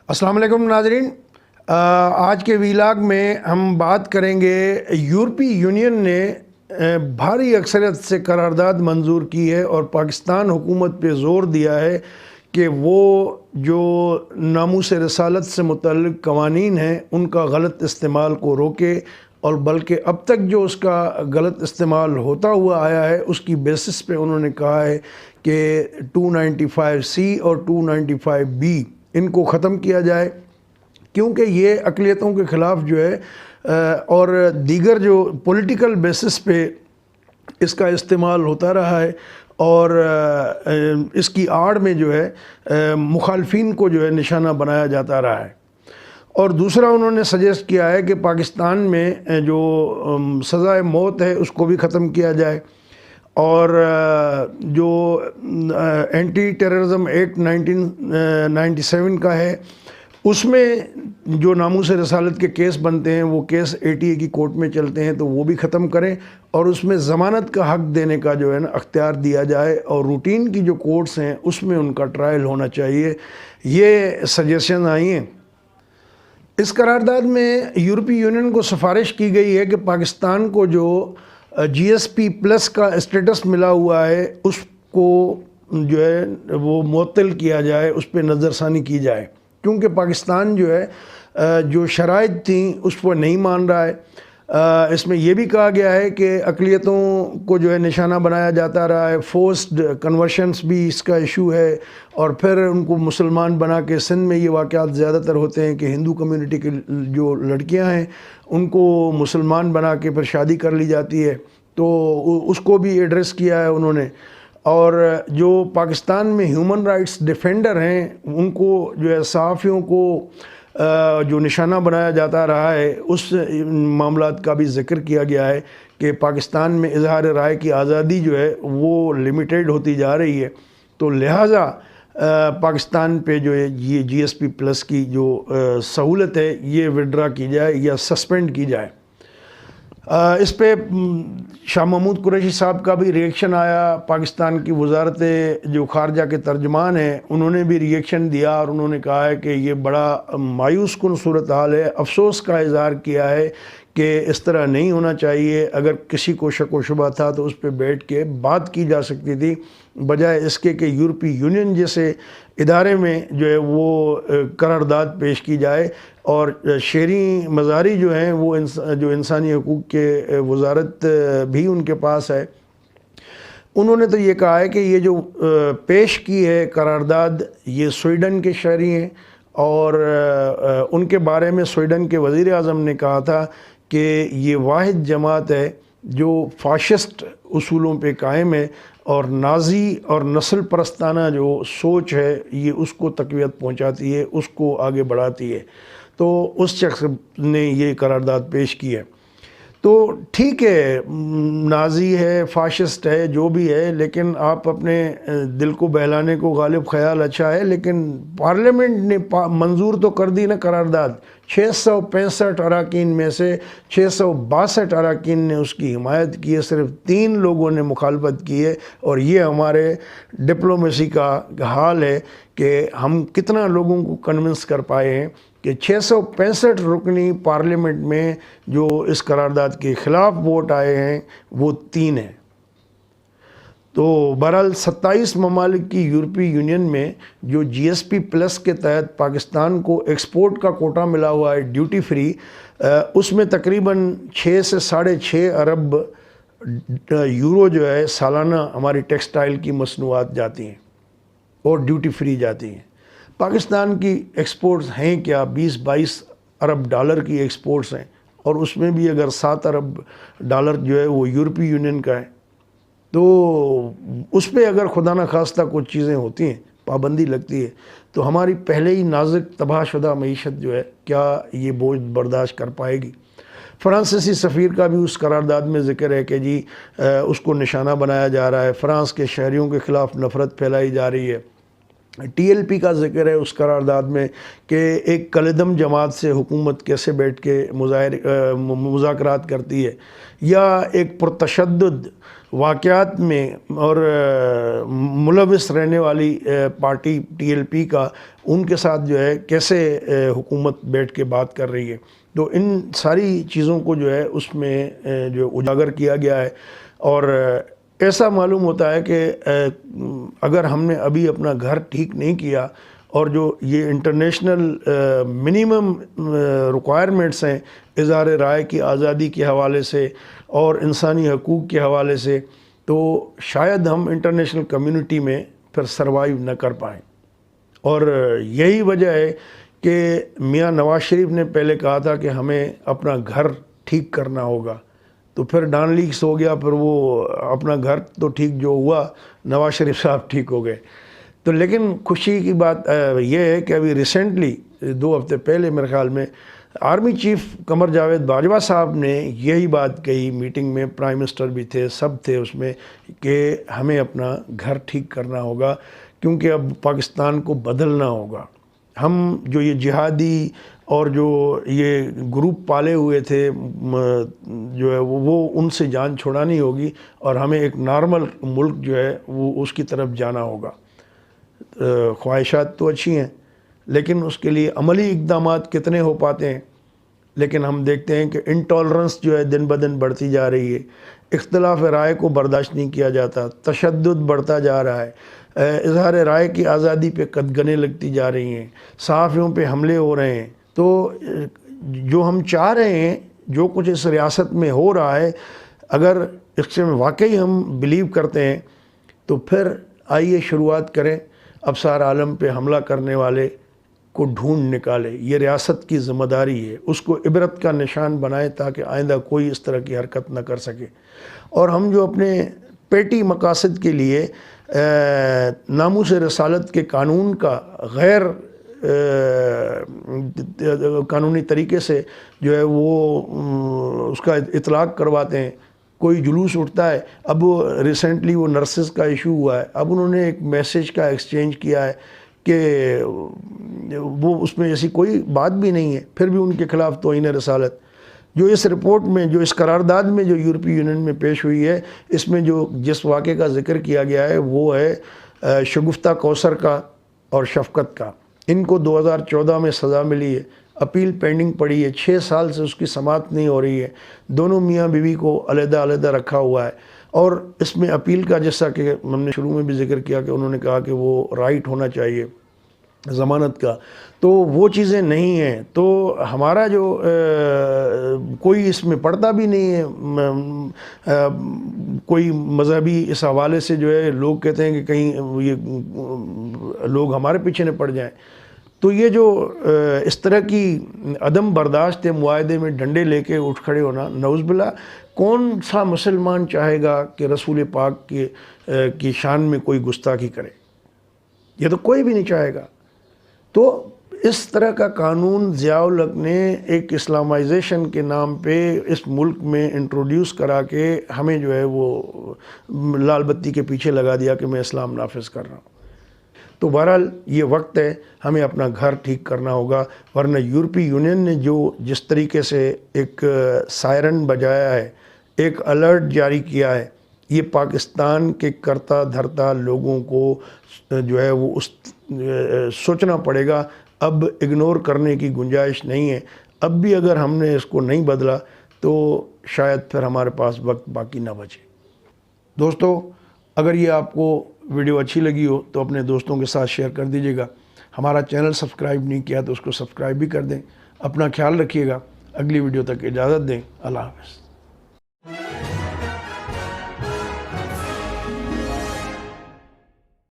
السلام علیکم ناظرین، آج کے ویلاگ میں ہم بات کریں گے یورپی یونین نے بھاری اکثریت سے قرارداد منظور کی ہے اور پاکستان حکومت پہ زور دیا ہے کہ وہ جو ناموس رسالت سے متعلق قوانین ہیں ان کا غلط استعمال کو روکے، اور بلکہ اب تک جو اس کا غلط استعمال ہوتا ہوا آیا ہے اس کی بیسس پہ انہوں نے کہا ہے کہ 295C اور 295B ان کو ختم کیا جائے، کیونکہ یہ اقلیتوں کے خلاف جو ہے اور دیگر جو پولیٹیکل بیسس پہ اس کا استعمال ہوتا رہا ہے، اور اس کی آڑ میں جو ہے مخالفین کو جو ہے نشانہ بنایا جاتا رہا ہے۔ اور دوسرا انہوں نے سجیسٹ کیا ہے کہ پاکستان میں جو سزائے موت ہے اس کو بھی ختم کیا جائے، اور جو اینٹی ٹیررزم ایکٹ 1997 کا ہے اس میں جو ناموس رسالت کے کیس بنتے ہیں وہ کیس ATA کی کورٹ میں چلتے ہیں تو وہ بھی ختم کریں، اور اس میں ضمانت کا حق دینے کا جو ہے نا اختیار دیا جائے، اور روٹین کی جو کورٹس ہیں اس میں ان کا ٹرائل ہونا چاہیے۔ یہ سجیشن آئی ہیں۔ اس قرارداد میں یورپی یونین کو سفارش کی گئی ہے کہ پاکستان کو جو GSP+ کا اسٹیٹس ملا ہوا ہے اس کو جو ہے وہ معطل کیا جائے، اس پہ نظر ثانی کی جائے، کیونکہ پاکستان جو ہے جو شرائط تھیں اس پر نہیں مان رہا ہے۔ اس میں یہ بھی کہا گیا ہے کہ اقلیتوں کو جو ہے نشانہ بنایا جاتا رہا ہے، فورسڈ کنورشنز بھی اس کا ایشو ہے، اور پھر ان کو مسلمان بنا کے سندھ میں یہ واقعات زیادہ تر ہوتے ہیں کہ ہندو کمیونٹی کی جو لڑکیاں ہیں ان کو مسلمان بنا کے پھر شادی کر لی جاتی ہے، تو اس کو بھی ایڈریس کیا ہے انہوں نے۔ اور جو پاکستان میں ہیومن رائٹس ڈیفینڈر ہیں ان کو جو ہے صحافیوں کو جو نشانہ بنایا جاتا رہا ہے، اس معاملات کا بھی ذکر کیا گیا ہے کہ پاکستان میں اظہار رائے کی آزادی جو ہے وہ لمیٹیڈ ہوتی جا رہی ہے، تو لہٰذا پاکستان پہ جو ہے یہ GSP+ کی جو سہولت ہے یہ وڈرا کی جائے یا سسپینڈ کی جائے۔ اس پہ شاہ محمود قریشی صاحب کا بھی ریئیکشن آیا، پاکستان کی وزارت جو خارجہ کے ترجمان ہیں انہوں نے بھی ریئیکشن دیا، اور انہوں نے کہا ہے کہ یہ بڑا مایوس کن صورتحال ہے، افسوس کا اظہار کیا ہے کہ اس طرح نہیں ہونا چاہیے، اگر کسی کو شک و شبہ تھا تو اس پہ بیٹھ کے بات کی جا سکتی تھی، بجائے اس کے کہ یورپی یونین جیسے ادارے میں جو ہے وہ قرارداد پیش کی جائے۔ اور شہری مزاری جو ہیں وہ جو انسانی حقوق کے وزارت بھی ان کے پاس ہے، انہوں نے تو یہ کہا ہے کہ یہ جو پیش کی ہے قرارداد یہ سویڈن کے شہری ہیں، اور ان کے بارے میں سویڈن کے وزیر اعظم نے کہا تھا کہ یہ واحد جماعت ہے جو فاشسٹ اصولوں پہ قائم ہے، اور نازی اور نسل پرستانہ جو سوچ ہے یہ اس کو تقویت پہنچاتی ہے، اس کو آگے بڑھاتی ہے۔ تو اس شخص نے یہ قرارداد پیش کی ہے۔ تو ٹھیک ہے، نازی ہے، فاشسٹ ہے، جو بھی ہے، لیکن آپ اپنے دل کو بہلانے کو غالب خیال اچھا ہے، لیکن پارلیمنٹ نے منظور تو کر دی نا قرارداد، 665 اراکین میں سے 662 اراکین نے اس کی حمایت کی ہے، صرف 3 لوگوں نے مخالفت کی ہے، اور یہ ہمارے ڈپلومیسی کا حال ہے کہ ہم کتنا لوگوں کو کنونس کر پائے ہیں کہ 665 رکنی پارلیمنٹ میں جو اس قرارداد کے خلاف ووٹ آئے ہیں وہ 3 ہیں۔ تو بہرحال 27 ممالک کی یورپی یونین میں جو GSP+ کے تحت پاکستان کو ایکسپورٹ کا کوٹا ملا ہوا ہے ڈیوٹی فری، اس میں تقریباً 6 سے 6.5 ارب یورو جو ہے سالانہ ہماری ٹیکسٹائل کی مصنوعات جاتی ہیں اور ڈیوٹی فری جاتی ہیں۔ پاکستان کی ایکسپورٹس ہیں کیا؟ 20-22 ارب ڈالر کی ایکسپورٹس ہیں، اور اس میں بھی اگر 7 ارب ڈالر جو ہے وہ یورپی یونین کا ہے، تو اس پہ اگر خدا نخواستہ کچھ چیزیں ہوتی ہیں، پابندی لگتی ہے، تو ہماری پہلے ہی نازک تباہ شدہ معیشت جو ہے کیا یہ بوجھ برداشت کر پائے گی؟ فرانسیسی سفیر کا بھی اس قرارداد میں ذکر ہے کہ جی اس کو نشانہ بنایا جا رہا ہے، فرانس کے شہریوں کے خلاف نفرت پھیلائی جا رہی ہے، TLP کا ذکر ہے اس قرارداد میں کہ ایک کلدم جماعت سے حکومت کیسے بیٹھ کے مذاکرات کرتی ہے، یا ایک پرتشدد واقعات میں اور ملوث رہنے والی پارٹی TLP کا ان کے ساتھ جو ہے کیسے حکومت بیٹھ کے بات کر رہی ہے۔ تو ان ساری چیزوں کو جو ہے اس میں جو اجاگر کیا گیا ہے، اور ایسا معلوم ہوتا ہے کہ اگر ہم نے ابھی اپنا گھر ٹھیک نہیں کیا، اور جو یہ انٹرنیشنل منیمم ریکوائرمنٹس ہیں اظہار رائے کی آزادی کے حوالے سے اور انسانی حقوق کے حوالے سے، تو شاید ہم انٹرنیشنل کمیونٹی میں پھر سروائیو نہ کر پائیں۔ اور یہی وجہ ہے کہ میاں نواز شریف نے پہلے کہا تھا کہ ہمیں اپنا گھر ٹھیک کرنا ہوگا، تو پھر ڈان لیکس ہو گیا، پھر وہ اپنا گھر تو ٹھیک جو ہوا، نواز شریف صاحب ٹھیک ہو گئے۔ تو لیکن خوشی کی بات یہ ہے کہ ابھی ریسنٹلی 2 ہفتے پہلے میرے خیال میں آرمی چیف قمر جاوید باجوہ صاحب نے یہی بات کہی میٹنگ میں، پرائم منسٹر بھی تھے، سب تھے اس میں، کہ ہمیں اپنا گھر ٹھیک کرنا ہوگا، کیونکہ اب پاکستان کو بدلنا ہوگا۔ ہم جو یہ جہادی اور جو یہ گروپ پالے ہوئے تھے جو ہے وہ ان سے جان چھڑانی ہوگی، اور ہمیں ایک نارمل ملک جو ہے وہ اس کی طرف جانا ہوگا۔ خواہشات تو اچھی ہیں، لیکن اس کے لیے عملی اقدامات کتنے ہو پاتے ہیں؟ لیکن ہم دیکھتے ہیں کہ انٹالرنس جو ہے دن بدن بڑھتی جا رہی ہے، اختلاف رائے کو برداشت نہیں کیا جاتا، تشدد بڑھتا جا رہا ہے، اظہار رائے کی آزادی پہ قدغنیں لگتی جا رہی ہیں، صحافیوں پہ حملے ہو رہے ہیں۔ تو جو ہم چاہ رہے ہیں، جو کچھ اس ریاست میں ہو رہا ہے، اگر اس سے واقعی ہم بلیو کرتے ہیں، تو پھر آئیے شروعات کریں، ابصار عالم پہ حملہ کرنے والے کو ڈھونڈ نکالے۔ یہ ریاست کی ذمہ داری ہے، اس کو عبرت کا نشان بنائے تاکہ آئندہ کوئی اس طرح کی حرکت نہ کر سکے۔ اور ہم جو اپنے پیٹی مقاصد کے لیے ناموس رسالت کے قانون کا غیر قانونی طریقے سے جو ہے وہ اس کا اطلاق کرواتے ہیں، کوئی جلوس اٹھتا ہے، اب ریسنٹلی وہ نرسز کا ایشو ہوا ہے، اب انہوں نے ایک میسیج کا ایکسچینج کیا ہے کہ وہ اس میں ایسی کوئی بات بھی نہیں ہے، پھر بھی ان کے خلاف توہین رسالت۔ جو اس رپورٹ میں، جو اس قرارداد میں جو یورپی یونین میں پیش ہوئی ہے، اس میں جو جس واقعے کا ذکر کیا گیا ہے وہ ہے شگفتہ کوثر کا اور شفقت کا۔ ان کو 2014 میں سزا ملی ہے، اپیل پینڈنگ پڑی ہے، 6 سال سے اس کی سماعت نہیں ہو رہی ہے، دونوں میاں بیوی کو علیحدہ علیحدہ رکھا ہوا ہے۔ اور اس میں اپیل کا، جیسا کہ ہم نے شروع میں بھی ذکر کیا کہ انہوں نے کہا کہ وہ رائٹ ہونا چاہیے ضمانت کا، تو وہ چیزیں نہیں ہیں۔ تو ہمارا جو کوئی اس میں پڑتا بھی نہیں ہے، کوئی مذہبی اس حوالے سے جو ہے لوگ کہتے ہیں کہ کہیں یہ لوگ ہمارے پیچھے نہ پڑ جائیں۔ تو یہ جو اس طرح کی عدم برداشت ہے، معاہدے میں ڈنڈے لے کے اٹھ کھڑے ہونا، نعوذ باللہ، کون سا مسلمان چاہے گا کہ رسول پاک کی شان میں کوئی گستاخی کرے؟ یہ تو کوئی بھی نہیں چاہے گا۔ تو اس طرح کا قانون ضیاء الحق نے ایک اسلامائزیشن کے نام پہ اس ملک میں انٹروڈیوس کرا کے ہمیں جو ہے وہ لال بتی کے پیچھے لگا دیا کہ میں اسلام نافذ کر رہا ہوں۔ تو بہرحال یہ وقت ہے، ہمیں اپنا گھر ٹھیک کرنا ہوگا، ورنہ یورپی یونین نے جس طریقے سے ایک سائرن بجایا ہے، ایک الرٹ جاری کیا ہے، یہ پاکستان کے کرتا دھرتا لوگوں کو جو ہے وہ سوچنا پڑے گا۔ اب اگنور کرنے کی گنجائش نہیں ہے۔ اب بھی اگر ہم نے اس کو نہیں بدلا تو شاید پھر ہمارے پاس وقت باقی نہ بچے۔ دوستو، اگر یہ آپ کو ویڈیو اچھی لگی ہو تو اپنے دوستوں کے ساتھ شیئر کر دیجیے گا۔ ہمارا چینل سبسکرائب نہیں کیا تو اس کو سبسکرائب بھی کر دیں۔ اپنا خیال رکھیے گا۔ اگلی ویڈیو تک اجازت دیں۔ اللہ حافظ۔